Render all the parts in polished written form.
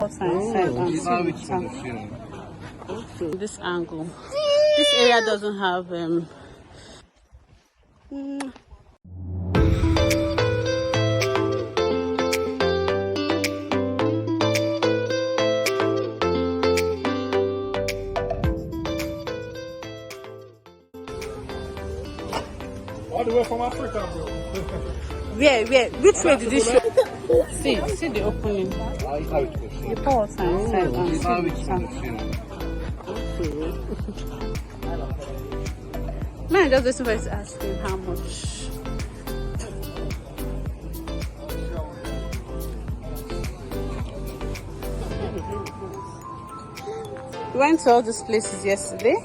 This angle. This area doesn't have all the way from Africa, bro. where? Which way did you show? See the opening. The power sign Man, just this way is asking how much. We went to all these places yesterday.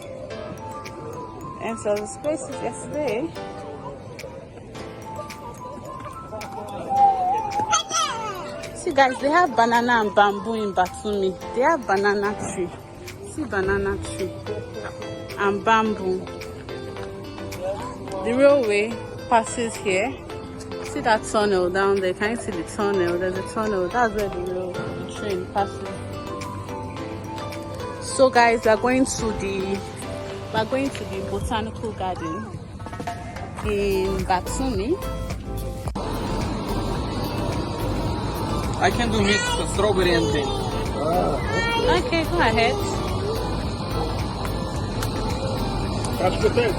See guys, they have banana and bamboo in Batumi. They have banana tree. See banana tree and bamboo. The railway passes here. See that tunnel down there? Can you see the tunnel? There's a tunnel. That's where the train passes. So guys, we're going to the botanical garden in Batumi. I can do mix strawberry and thing. Okay, go ahead. That's the thing.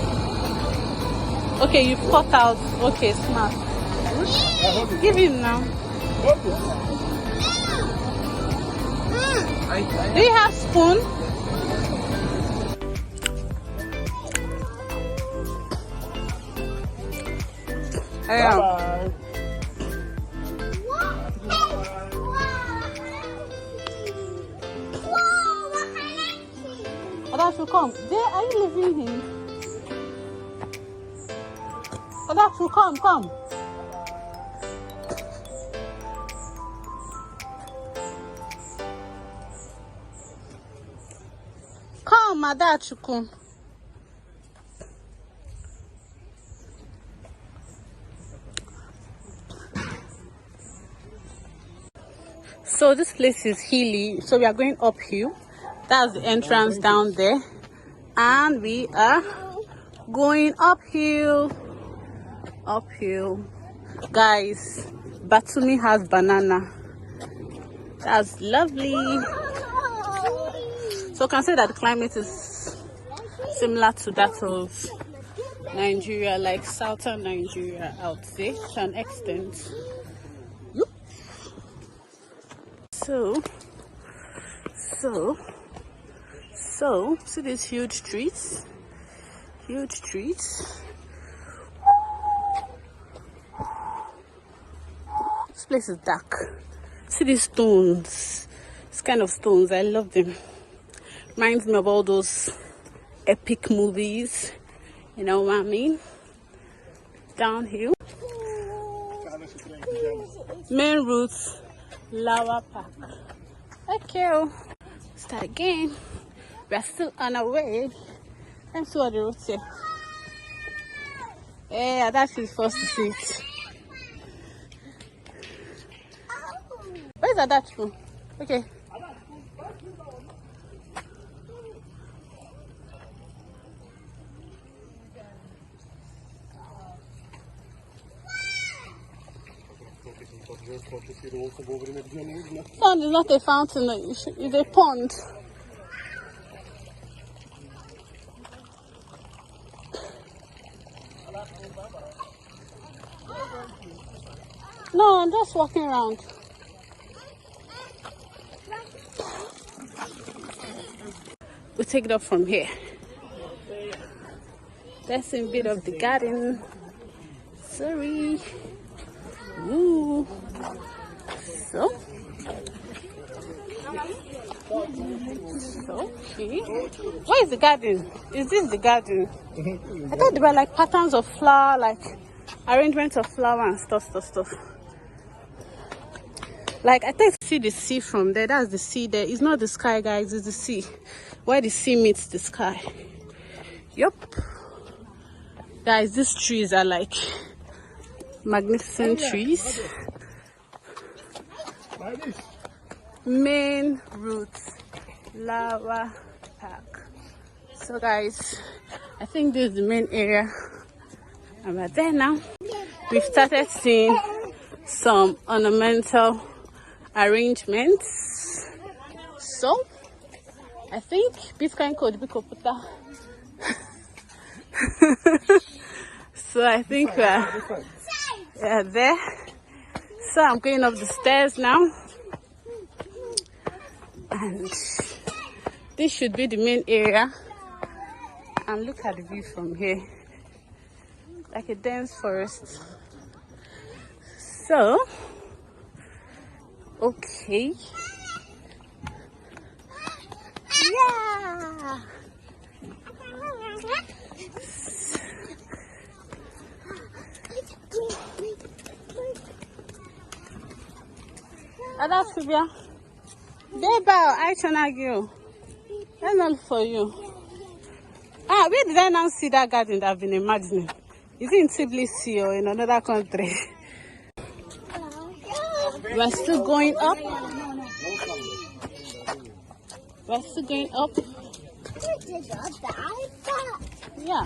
Okay, you cut out. Okay, smart. Give him now. Do you have spoon? Bye-bye. Odachu, come. Are you leaving him? Odachu, come. Come, Adachuku. So this place is hilly, so we are going uphill. That's the entrance down there, and we are going uphill. Guys, Batumi has banana. That's lovely. So I can say that the climate is similar to that of Nigeria, like southern Nigeria, I would say, to an extent. So see these huge trees. This place is dark. See these stones. This kind of stones, I love them. Reminds me of all those epic movies. You know what I mean? Downhill. Main routes. Lower Park. Okay, start again. We are still on our way. Let's see what the route here. Yeah, that is first to see it. Where's that from? Okay. Pond is not a fountain, it's a pond. No, I'm just walking around. We'll take it up from here. That's a bit of the garden. Sorry. Ooh. So okay. Where is the garden? Is this the garden? I thought they were like patterns of flower, like arrangements of flower and stuff. Like I think see the sea from there. That's the sea there. It's not the sky, guys. It's the sea. Where the sea meets the sky. Yup. Guys, these trees are like magnificent trees. main route, Lava Park. So guys, I think this is the main area, and we're there now. We've started seeing some ornamental arrangements. So I think Bitcoin code Bikoputa. So I think we're there. So I'm going up the stairs now, and this should be the main area. And look at the view from here, like a dense forest. So okay, yeah. That's Fibia. Beba, I can you. That's not for you. Ah, where did I now see that garden that I've been imagining? Is it in Tblisi or in another country? We're still going up. We're still going up. Yeah,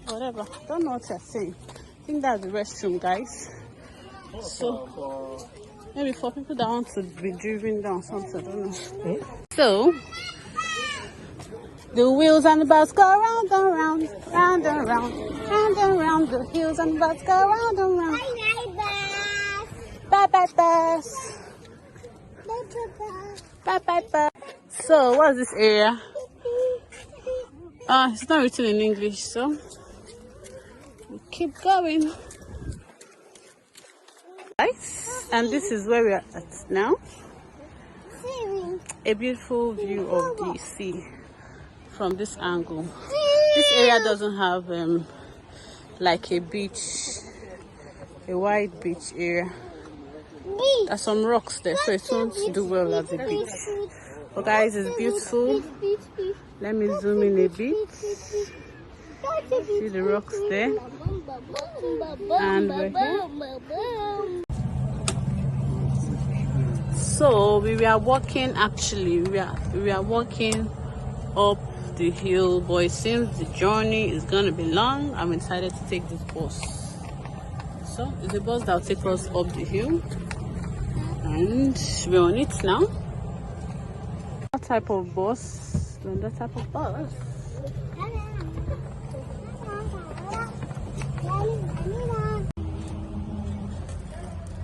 whatever. Don't know what you're saying. I think that's the restroom, guys. So maybe for people that want to be driven down something, I don't know. So the wheels and the bus go round and round, round and round, round and round. The wheels and the bus go round and round. Bye bye bus. Bye bye bus. So what's this area? It's not written in English, so we keep going. Nice. And this is where we are at now. A beautiful view of the sea from this angle. This area doesn't have like a beach, a wide beach area. There's some rocks there, so it won't do well as a beach. But guys, it's beautiful. Let me zoom in a bit. See the rocks there. And we're here. So we were walking, actually we are walking up the hill, but it seems the journey is gonna be long. I'm excited to take this bus. So it's a bus that will take us up the hill, and we're on it now. What type of bus? That type of bus.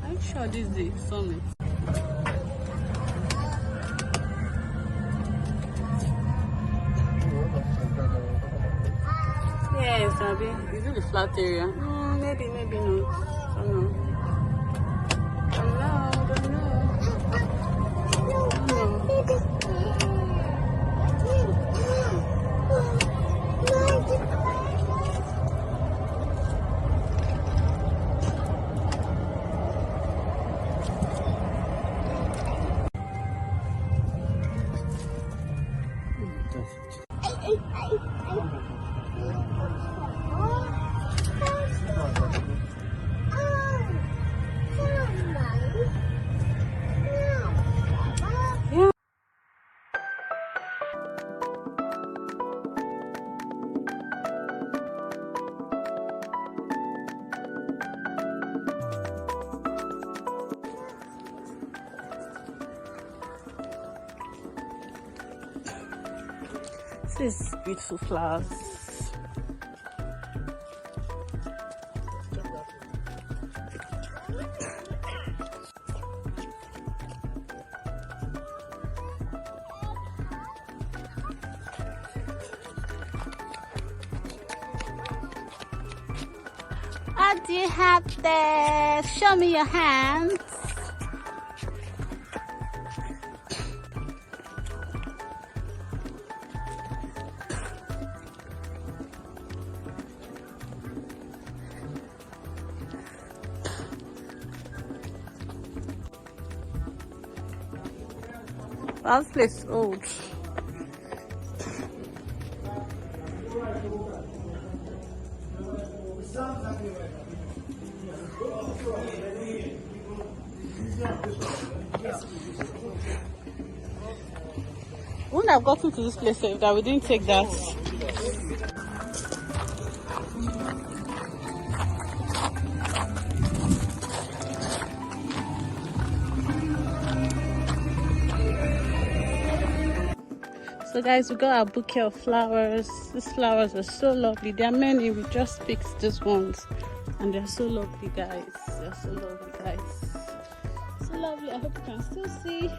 I'm sure this is the summit. Yes, Abby. Is it the flat area? Maybe not. I don't know. This is beautiful flowers. What do you have there? Show me your hands. This place is old. wouldn't have gotten to this place if that we didn't take that. So guys, we got our bouquet of flowers. These flowers are so lovely. There are many, we just picked these ones. And they're so lovely, guys. They're so lovely, guys. So lovely. I hope you can still see.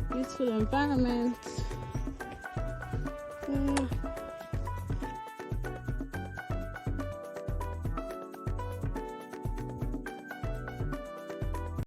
Beautiful environment.